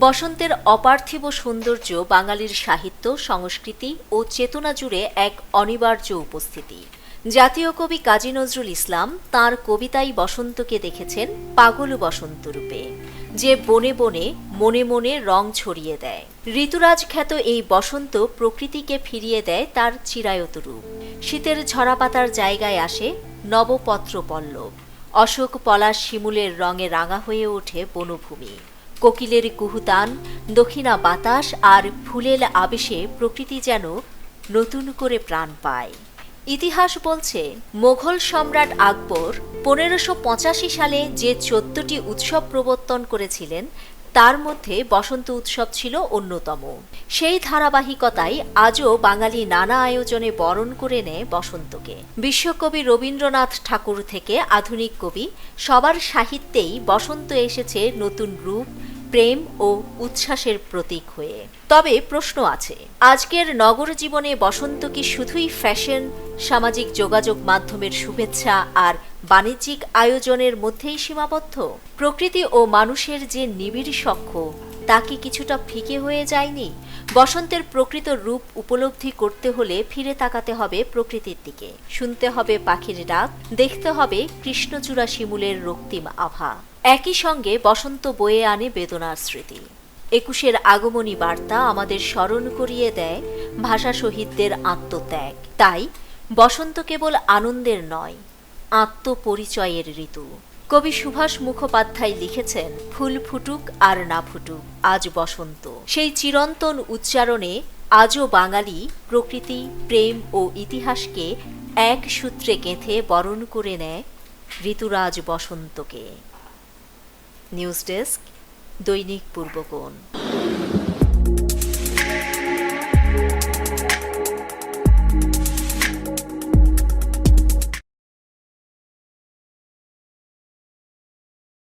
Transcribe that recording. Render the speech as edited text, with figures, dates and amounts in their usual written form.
বসন্তের অপার্থিব সৌন্দর্য বাঙালির সাহিত্য, সংস্কৃতি ও চেতনা জুড়ে এক অনিবার্য উপস্থিতি। জাতীয় কবি কাজী নজরুল ইসলাম তাঁর কবিতায় বসন্তকে দেখেছেন পাগল বসন্ত রূপে, যে বনে বনে মনে মনে রং ছড়িয়ে দেয়। ঋতুরাজ খ্যাত এই বসন্ত প্রকৃতিকে ফিরিয়ে দেয় তার চিরায়ত রূপ। শীতের ঝরাপাতার জায়গায় আসে নবপত্র পল্লব। অশোক পলাশ শিমুলের রঙে রাঙা হয়ে ওঠে বনভূমি। কোকিলের কুহুতান, দক্ষিণা বাতাস আর ফুলেল আবেশে প্রকৃতি যেন নতুন করে প্রাণ পায়। ইতিহাস বলছে, মোঘল সম্রাট আকবর 1585 সালে যে 14টি উৎসব প্রবর্তন করেছিলেন, তার মধ্যে বসন্ত উৎসব ছিল অন্যতম। সেই ধারাবাহিকতায় আজও বাঙালি নানা আয়োজনে বরণ করে নেয় বসন্তকে। বিশ্বকবি রবীন্দ্রনাথ ঠাকুর থেকে আধুনিক কবি, সবার সাহিত্যেই বসন্ত এসেছে নতুন রূপ, প্রেম ও উচ্ছ্বাসের প্রতীক হয়ে। তবে প্রশ্ন আছে, আজকের নগর জীবনে বসন্ত কি শুধুই ফ্যাশন, সামাজিক যোগাযোগ মাধ্যমের শুভেচ্ছা আর বাণিজ্যিক আয়োজনের মধ্যেই সীমাবদ্ধ? প্রকৃতি ও মানুষের যে নিবিড় সখ্য, তা কি কিছুটা ফিকে হয়ে যায়নি? বসন্তের প্রকৃত রূপ উপলব্ধি করতে হলে ফিরে তাকাতে হবে প্রকৃতির দিকে, শুনতে হবে পাখির ডাক, দেখতে হবে কৃষ্ণচূড়া শিমুলের রক্তিম আভা। একই সঙ্গে বসন্ত বয়ে আনে বেদনার স্মৃতি। 21-এর আগমনী বার্তা আমাদের স্মরণ করিয়ে দেয় ভাষা শহীদদের আত্মত্যাগ। তাই বসন্ত কেবল আনন্দের নয়, আত্মপরিচয়ের ঋতু। কবি সুভাষ মুখোপাধ্যায় লিখেছেন, ফুল ফুটুক আর না ফুটুক, আজ বসন্ত। সেই চিরন্তন উচ্চারণে আজও বাঙালি প্রকৃতি, প্রেম ও ইতিহাসকে এক সূত্রে গেঁথে বরণ করে নেয় ঋতুরাজ বসন্তকে। নিউজ ডেস্ক, দৈনিক পূর্বকোণ।